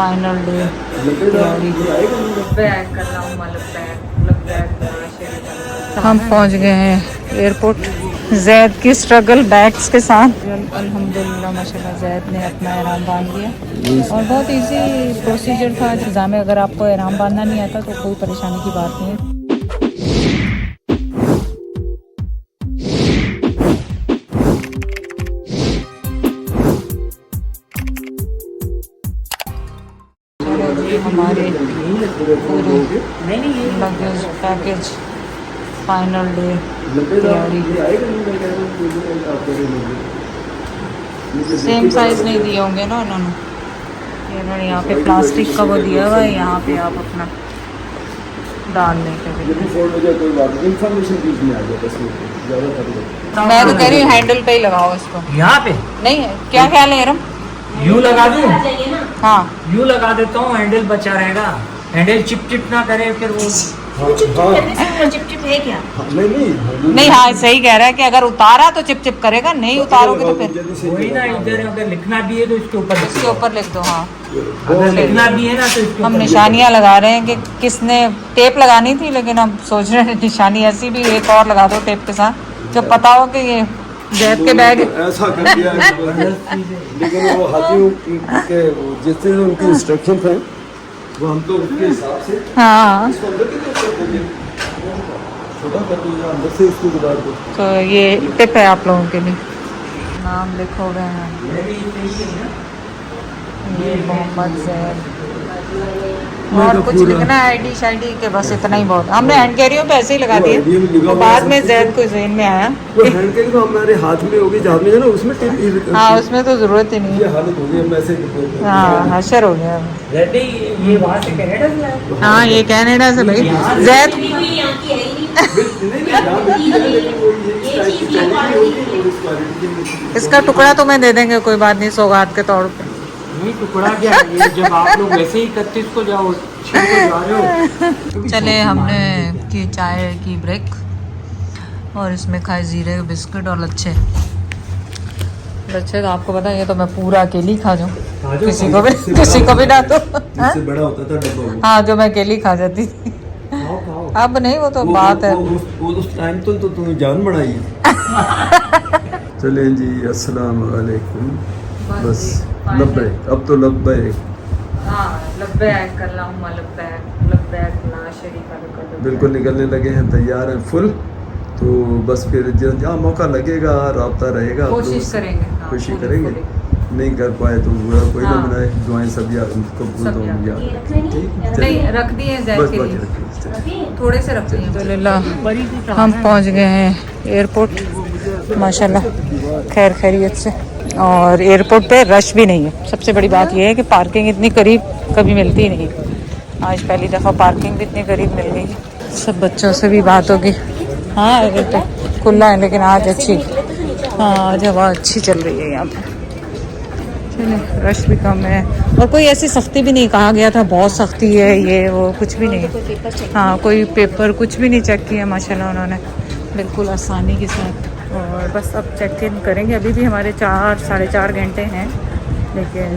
Final day हम पहुंच गए हैं एयरपोर्ट जैद की स्ट्रगल बैग्स के साथ। अल्हम्दुलिल्लाह माशाल्लाह जैद ने अपना एहराम बांध लिया और बहुत इजी प्रोसीजर था। जज़ा में अगर आपको एहराम बांधना नहीं आता तो कोई परेशानी की बात नहीं है। हमारे पूरे लगेज पैकेज फाइनल डे तैयारी। सेम साइज नहीं दिए होंगे ना उन्होंने यहाँ पे प्लास्टिक का वो दिया हुआ है, यहाँ पे आप अपना डालने के लिए। मैं तो कह रही हूँ हैंडल पे ही लगाओ इसको। यहाँ पे नहीं है क्या ख्याल है? यूँ लगा दूँ? हाँ यूँ लगा देता हूँ, हैंडल बचा रहेगा। हैंडल चिप चिप ना करे फिर वो चिप है क्या? नहीं हाँ सही कह रहा है कि अगर उतारा तो चिप चिप करेगा, नहीं उतारोगे तो फिर वही ना। इधर अगर लिखना भी है तो इसके ऊपर लिख दो। हाँ अगर लिखना भी है ना तो इसके हम निशानियाँ लगा रहे हैं कि किसने टेप लगानी थी, लेकिन हम सोच रहे हैं निशानी ऐसी भी एक और लगा दो टेप के साथ, जो पता हो कि ये जैद के बैग ऐसा कर दिया है। लेकिन वो हाथियों के जिस तरह उनके इंस्ट्रक्शन थे वो हम तो उसके हिसाब से हाँ छोटा कर दो या अंदर से उसको गुजार दो। तो ये टिप है आप लोगों के लिए। नाम लिखोगे ये मोहम्मद जैद और कुछ लिखना है आईडी शाईडी के, बस इतना ही बहुत। हमने हैंड कैरियों पे ऐसे ही लगा दिए तो बाद में जैद को ज़हन में आया वो हैंड कैरी तो हमारे हाथ में होगी, जहाँ में है ना उसमें टिप। हाँ उसमें तो ज़रूरत ही नहीं ये है। हालत हो गई वैसे। हाँ हशर हो गया। ये वहाँ से कनाडा से आया। हाँ ये कनाडा से भाई जैद। इसका टुकड़ा तो मैं दे देंगे, कोई बात नहीं, सौगात के तौर पे। नहीं टुकड़ा क्या है, जब आप लोग वैसे ही 31 को जाओ जा रहे हो। चले हमने की चाय की ब्रेक और इसमें खाए जीरे के बिस्किट और लच्छे। तो आपको पता है ये तो मैं पूरा अकेली खा जाऊँ, किसी को भी ना दो। इससे बड़ा होता था डब्बा। हाँ जो मैं अकेली खा जाती थी, अब नहीं, वो तो बात है। वो उस टाइम तो तुम्हें जान बढ़ाई। चलें जी अस्सलाम वालेकुम। बस लब्बैक, अब तो लब्बैक। हाँ लब्बैक अल्लाहुम्मा लब्बैक ला शरीका लक। बिल्कुल निकलने लगे हैं, तैयार हैं फुल। तो बस फिर जहाँ मौका लगेगा राब्ता रहेगा, कोशिश करेंगे। हाँ, कोशिश करेंगे। नहीं कर पाए तो बुरा कोई ना बनाए, दुआएं सब याद कबूल तो याद रखें। नहीं रख दिए बस बाकी रखें, थोड़े से रख दिए। अल्हम्दुलिल्लाह हम पहुंच गए हैं एयरपोर्ट माशाल्लाह खैर खैरियत से, और एयरपोर्ट पे रश भी नहीं है। सबसे बड़ी बात यह है कि पार्किंग इतनी करीब कभी मिलती नहीं। आज पहली दफ़ा पार्किंग भी इतनी करीब मिल गई। सब बच्चों से भी बात होगी। हाँ ये तो खुला है लेकिन आज अच्छी, हाँ आज हवा अच्छी चल रही है यहाँ पे। चलिए रश भी कम है और कोई ऐसी सख्ती भी नहीं कहा गया था बहुत सख्ती है ये वो, कुछ भी नहीं। हाँ कोई पेपर कुछ भी नहीं चेक किया माशाल्लाह उन्होंने, बिल्कुल आसानी के साथ। और बस अब चेक इन करेंगे। अभी भी हमारे 4-4.5 घंटे हैं, लेकिन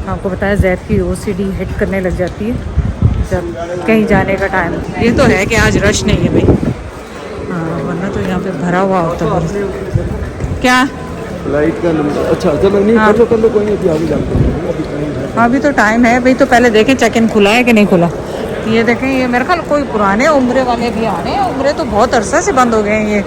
आपको बताया जैद की OCD हिट करने लग जाती है जब कहीं जाने का टाइम। ये तो है कि आज रश नहीं है भाई, हाँ वरना तो यहाँ पे भरा हुआ होता है। क्या फ्लाइट का नंबर? अच्छा चलो नहीं, हाँ। कर लो कोई नहीं, अभी आगे जानते हैं, अभी टाइम है। हाँ अभी तो टाइम है भाई, तो पहले देखें चेक इन खुला है कि नहीं खुला। ये देखें, ये मेरे ख्याल कोई पुराने उम्रे वाले भी आ रहे हैं। उम्रे तो बहुत अरसा से बंद हो गए हैं, ये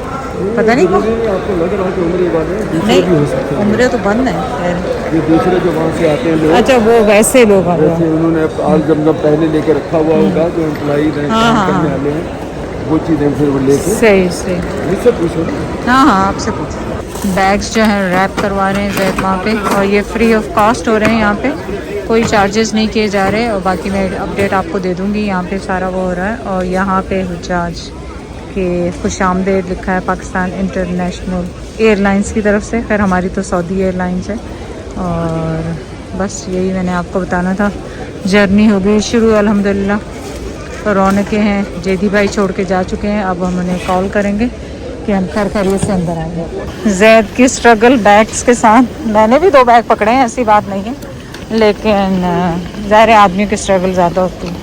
पता नहीं क्यों। आपको लग रहा है कि उम्र वाले दूसरे नहीं भी हो सकते हैं। उम्रे तो बंद है खैर। ये दूसरे जो वहाँ से आते हैं लोग, अच्छा वो वैसे लोग आ जैसे उन्होंने आज जब पहले लेके रखा हुआ होगा, जो एम्प्लॉई हाँ, करने वाले हैं वो चीज़ें फिर वो लेके। सही मुझसे पूछो ना। हाँ आपसे पूछो। बैग्स जो हैं रैप करवा रहे हैं जैद वहाँ पे, और ये फ्री ऑफ कॉस्ट हो रहे हैं। यहाँ पे कोई चार्जेस नहीं किए जा रहे, और बाकी मैं अपडेट आपको दे दूँगी। यहाँ पे सारा वो हो रहा है, और यहाँ पे हुज्जाज के खुशामदेद लिखा है पाकिस्तान इंटरनेशनल एयरलाइंस की तरफ से। खैर हमारी तो सऊदी एयरलाइंस है। और बस यही मैंने आपको बताना था। जर्नी हो गई शुरू अल्हम्दुलिल्लाह। रौनकें हैं, जेदी भाई छोड़ के जा चुके हैं। अब हम उन्हें कॉल करेंगे कि हम खैर खैरियत से अंदर आएंगे। जैद की स्ट्रगल बैग्स के साथ। मैंने भी 2 बैग पकड़े हैं, ऐसी बात नहीं है, लेकिन ज़ाहिर है आदमी की स्ट्रगल ज़्यादा होती है।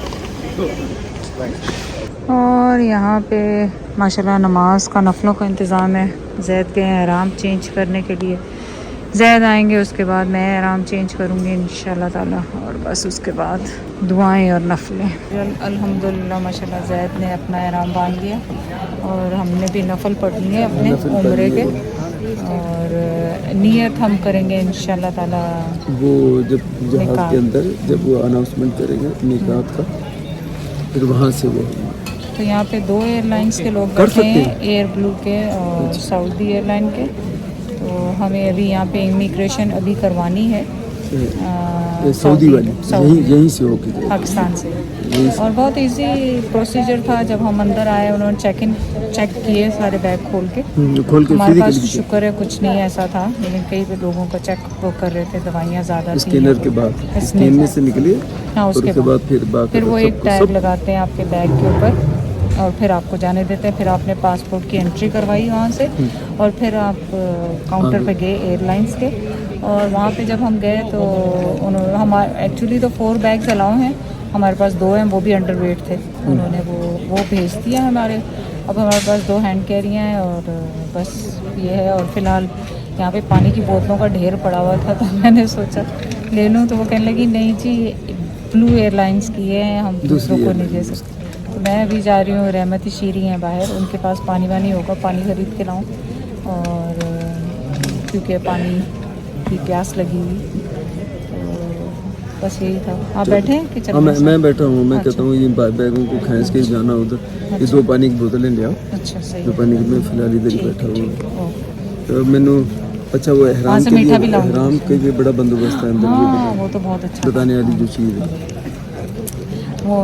और यहाँ पे माशाल्लाह नमाज का नफलों का इंतज़ाम है। ज़ैद के एहराम चेंज करने के लिए ज़ैद आएंगे, उसके बाद मैं एहराम चेंज करूँगी इंशाल्लाह ताला, और बस उसके बाद दुआएं और नफलें। अल्हम्दुलिल्लाह माशाल्लाह ज़ैद ने अपना एहराम बांध लिया और हमने भी नफल पढ़ लिए अपने उम्रे के, और नियत हम करेंगे इंशाल्लाह ताला वो जब जहाज के अंदर जब वो अनाउंसमेंट करेंगे निकात का, फिर वहाँ से वो तो यहाँ पे 2 एयरलाइंस के लोग कर बैठे सकते हैं, हैं। एयर ब्लू के और सऊदी एयरलाइन के। तो हमें अभी यहाँ पे इमिग्रेशन अभी करवानी है सऊदी वाली यहीं से होके गए। पाकिस्तान से। यहीं से। और बहुत इजी प्रोसीजर था। जब हम अंदर आए उन्होंने चेक किए सारे बैग खोल के खोल के हमारे पास फिजिकली शुक्र है कुछ नहीं ऐसा था, लेकिन कई भी लोगों को चेक वो कर रहे थे, दवाइयाँ ज़्यादा थी। स्कैनर के बाद स्कैन में से निकले, हाँ और उसके बाद फिर वो एक टैग लगाते हैं आपके बैग के ऊपर और फिर आपको जाने देते हैं। फिर आपने पासपोर्ट की एंट्री करवाई वहाँ से, और फिर आप काउंटर पे गए एयरलाइंस के, और वहाँ पे जब हम गए तो उन्होंने हमारे एक्चुअली तो 4 बैग्स अलाउ हैं, हमारे पास 2 हैं, वो भी अंडर वेट थे। उन्होंने वो भेज दिया हमारे। अब हमारे पास 2 हैंड कैरियाँ हैं और बस ये है। और फिलहाल यहाँ पे पानी की बोतलों का ढेर पड़ा हुआ था, तो मैंने सोचा ले लूँ, तो वो कहने लगी नहीं जी ब्लू एयरलाइंस की है, हम दूसरों को नहीं दे सकते। तो मैं अभी जा रही हूँ, रहमती शीरी हैं बाहर, उनके पास पानी वानी होगा, पानी ख़रीद के लाऊँ, और क्योंकि पानी की प्यास लगी हुई। तो बस यही था। आप बैठे हैं कि हाँ, मैं बैठा हूँ। मैं अच्छा। कहता हूँ ये बैगों को खींच के जाना उधर, ये 2 पानी की बोतलें ले आओ। अच्छा सही 2 पानी की, मैं फिलहाल इधर ही बैठा हूँ। तो मैंने अच्छा वो वहाँ एहराम से के मीठा भी लिए लाऊंगी। एहराम के लिए बड़ा बंदोबस्त है अंदर, हाँ ये वो तो बहुत अच्छा बताने वाली जो चीज़ है। वो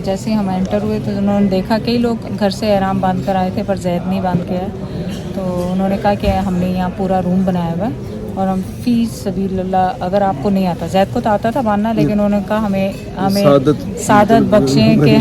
जैसे ही हम एंटर हुए तो उन्होंने देखा कई लोग घर से एहराम बांध कर आए थे पर ज़ैद नहीं बांध के आए, तो उन्होंने कहा कि हमने यहाँ पूरा रूम बनाया हुआ है और हम फीस सबीलिल्लाह, अगर आपको नहीं आता, ज़ैद को तो आता था बांधना, लेकिन उन्होंने कहा हमें सादत बख्शें कि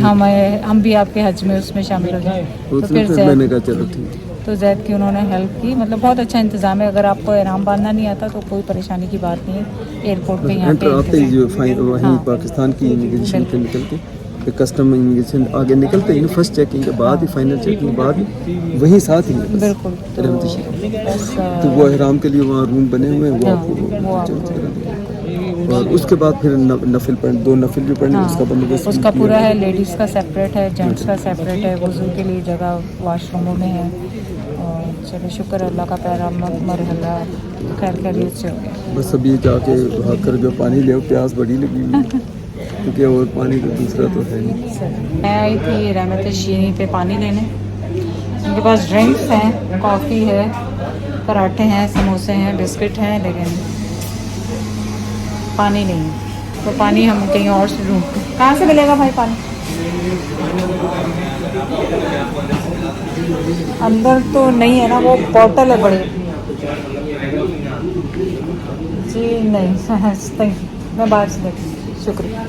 हम भी आपके हज में उसमें शामिल हो जाएं। तो फिर मैंने कहा चलो ठीक। तो ज़ैद की उन्होंने हेल्प की। मतलब बहुत अच्छा इंतज़ाम है। अगर आपको एहराम बांधना नहीं आता तो कोई परेशानी की बात नहीं है। एयरपोर्ट पे यहाँ पे आते ही जो वहीं हाँ। पाकिस्तान की इमिग्रेशन पे निकल के फिर कस्टम इमिग्रेशन आगे निकलते ही फर्स्ट चेकिंग के बाद ही फाइनल चेकिंग के बाद ही वहीं साथ ही है बस। बिल्कुल। रहमती शीरी। बस तो वो एहराम के लिए वहाँ रूम बने हुए हैं, वो हाँ, आपको वो आपको और उसके बाद फिर नफिल पढ़ 2 नफिल भी पढ़ने, उसका बंदोबस्त उसका पूरा है। लेडीज़ का सेपरेट है, जेंट्स का सेपरेट है, वज़ू के लिए जगह वॉशरूमों में है। और चलो शुक्र अल्लाह का, पैरा मरहला खैर खैरियत से हो गया। बस अभी जाके भाग कर जो पानी ले, प्यास बड़ी लगी हुई है, क्योंकि और पानी तो दूसरा तो है नहीं। मैं आई थी रहमत शीरी पे पानी लेने। उनके पास ड्रिंक्स हैं, कॉफ़ी है, पराठे हैं, समोसे हैं, बिस्किट हैं, लेकिन पानी नहीं है। तो पानी हम कहीं और से ढूंढते हैं। कहाँ से मिलेगा भाई पानी? अंदर तो नहीं है ना, वो बॉटल है बड़ी जी। नहीं मैं बाहर से देखती, शुक्रिया।